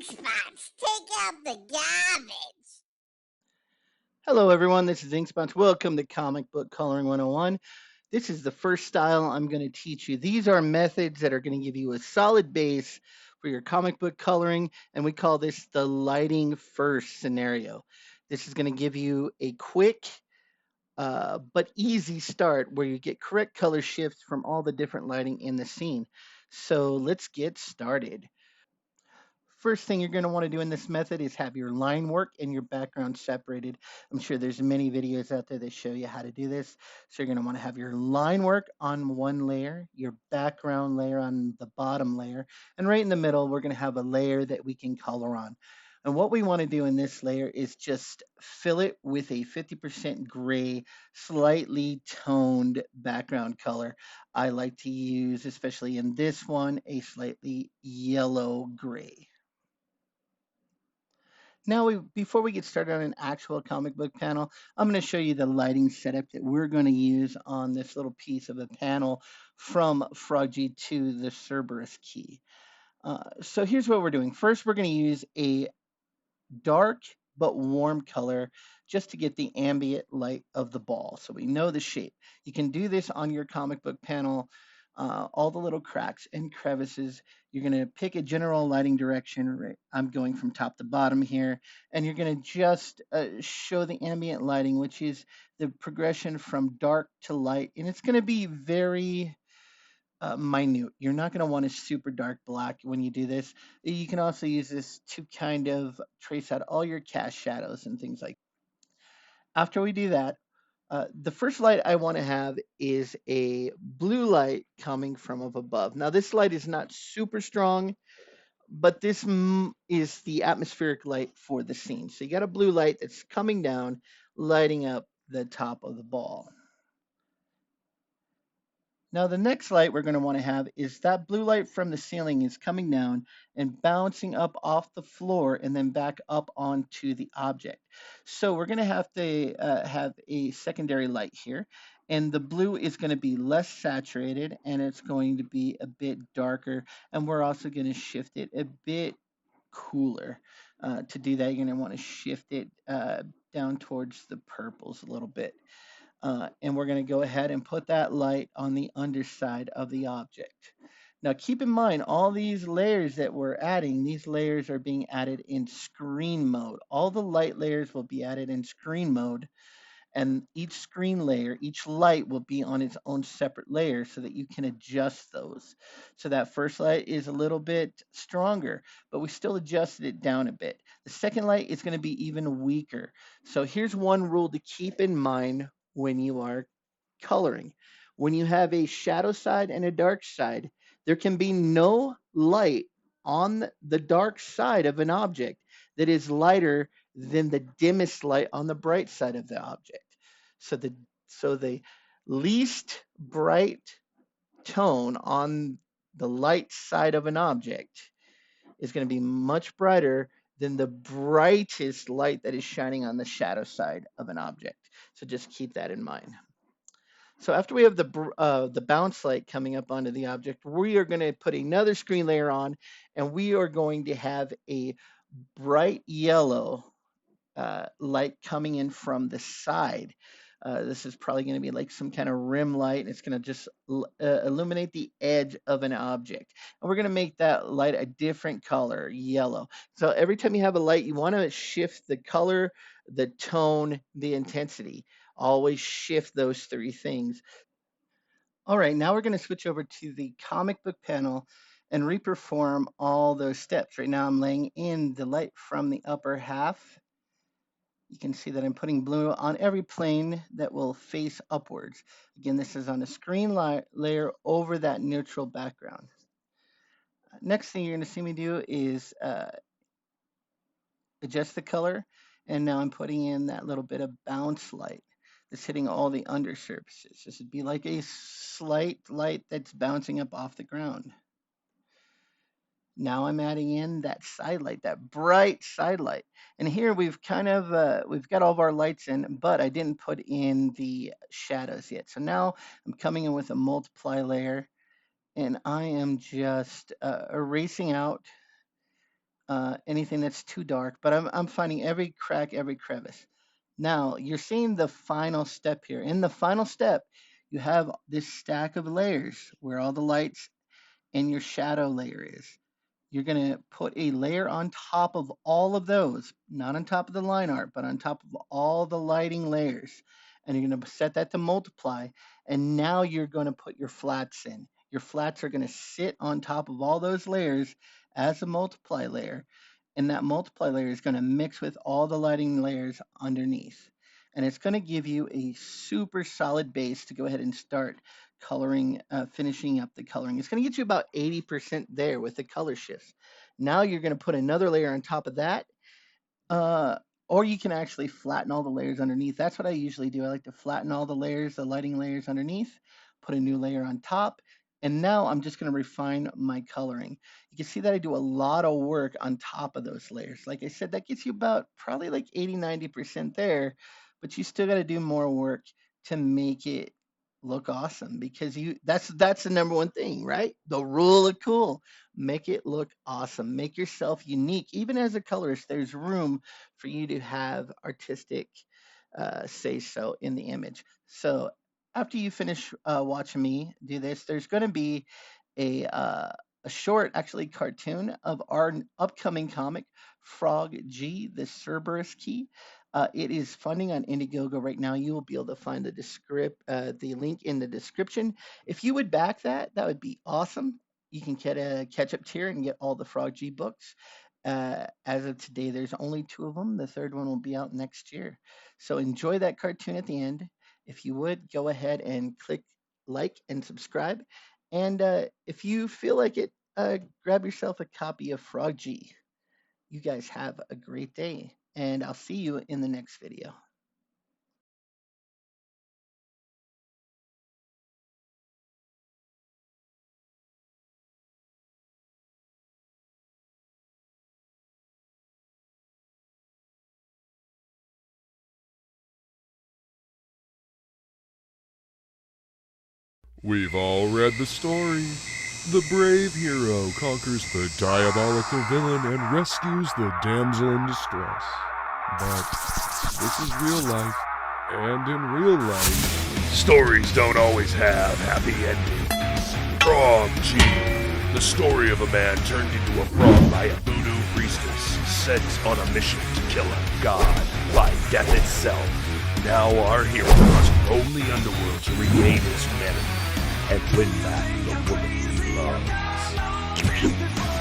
Ink spots, take out the garbage. Hello, everyone. This is Inkspots. Welcome to Comic Book Coloring 101. This is the first style I'm going to teach you. These are methods that are going to give you a solid base for your comic book coloring, and we call this the lighting first scenario. This is going to give you a quick but easy start where you get correct color shifts from all the different lighting in the scene. So let's get started. First thing you're going to want to do in this method is have your line work and your background separated. I'm sure there's many videos out there that show you how to do this. So you're going to want to have your line work on one layer, your background layer on the bottom layer, and right in the middle, we're going to have a layer that we can color on. And what we want to do in this layer is just fill it with a 50% gray, slightly toned background color. I like to use, especially in this one, a slightly yellow gray. Now, before we get started on an actual comic book panel, I'm going to show you the lighting setup that we're going to use on this little piece of a panel from Froggy to the Cerberus key. So here's what we're doing. First, we're going to use a dark but warm color just to get the ambient light of the ball so we know the shape. You can do this on your comic book panel, all the little cracks and crevices. You're going to pick a general lighting direction. Right? I'm going from top to bottom here, and you're going to just show the ambient lighting, which is the progression from dark to light. And it's going to be very minute. You're not going to want a super dark black when you do this. You can also use this to kind of trace out all your cast shadows and things like that. After we do that, the first light I want to have is a blue light coming from up above. Now, this light is not super strong, but this is the atmospheric light for the scene. So you got a blue light that's coming down, lighting up the top of the ball. Now, the next light we're going to want to have is that blue light from the ceiling is coming down and bouncing up off the floor and then back up onto the object. So we're going to have a secondary light here, and the blue is going to be less saturated and it's going to be a bit darker. And we're also going to shift it a bit cooler. To do that, you're going to want to shift it down towards the purples a little bit. And we're going to go ahead and put that light on the underside of the object. Now keep in mind, all these layers that we're adding, these layers are being added in screen mode. All the light layers will be added in screen mode, and each screen layer, each light will be on its own separate layer so that you can adjust those. So that first light is a little bit stronger, but we still adjusted it down a bit. The second light is going to be even weaker. So here's one rule to keep in mind when you are coloring. When you have a shadow side and a dark side, there can be no light on the dark side of an object that is lighter than the dimmest light on the bright side of the object. So the least bright tone on the light side of an object is going to be much brighter than the brightest light that is shining on the shadow side of an object. So just keep that in mind. So after we have the bounce light coming up onto the object, we are going to put another screen layer on, and we are going to have a bright yellow light coming in from the side. This is probably going to be like some kind of rim light, and it's going to just illuminate the edge of an object. And we're going to make that light a different color, yellow. So every time you have a light, you want to shift the color, the tone, the intensity. Always shift those three things. All right, now we're going to switch over to the comic book panel and reperform all those steps. Right now I'm laying in the light from the upper half. You can see that I'm putting blue on every plane that will face upwards. Again, this is on a screen layer over that neutral background. Next thing you're going to see me do is adjust the color. And now I'm putting in that little bit of bounce light that's hitting all the under surfaces. This would be like a slight light that's bouncing up off the ground. Now I'm adding in that side light, that bright side light. And here we've got all of our lights in, but I didn't put in the shadows yet. So now I'm coming in with a multiply layer, and I am just erasing out anything that's too dark, but I'm finding every crack, every crevice. Now you're seeing the final step here. In the final step, you have this stack of layers where all the lights and your shadow layer is. You're going to put a layer on top of all of those, not on top of the line art, but on top of all the lighting layers. And you're going to set that to multiply. And now you're going to put your flats in. Your flats are going to sit on top of all those layers as a multiply layer. And that multiply layer is going to mix with all the lighting layers underneath. And it's going to give you a super solid base to go ahead and start coloring, finishing up the coloring. It's going to get you about 80% there with the color shifts. Now you're going to put another layer on top of that, or you can actually flatten all the layers underneath. That's what I usually do. I like to flatten all the layers, the lighting layers underneath, put a new layer on top, and now I'm just going to refine my coloring. You can see that I do a lot of work on top of those layers. Like I said, that gets you about probably like 80-90% there, but you still got to do more work to make it look awesome, because that's the number one thing, right? The rule of cool. Make it look awesome. Make yourself unique. Even as a colorist, there's room for you to have artistic say so in the image. So after you finish watching me do this, there's going to be a short, actually, cartoon of our upcoming comic, Frog G, the Cerberus Key. It is funding on Indiegogo right now. You will be able to find the link in the description. If you would back that, that would be awesome. You can get a catch-up tier and get all the Frog G books. As of today, there's only 2 of them. The third one will be out next year. So enjoy that cartoon at the end. If you would, go ahead and click like and subscribe. And if you feel like it, grab yourself a copy of Frog G. You guys have a great day, and I'll see you in the next video. We've all read the story. The brave hero conquers the diabolical villain and rescues the damsel in distress. But this is real life, and in real life, stories don't always have happy endings. Frog G, the story of a man turned into a frog by a voodoo priestess sent on a mission to kill a god by death itself. Now our hero must roam the underworld to regain his humanity and win back the woman he loves.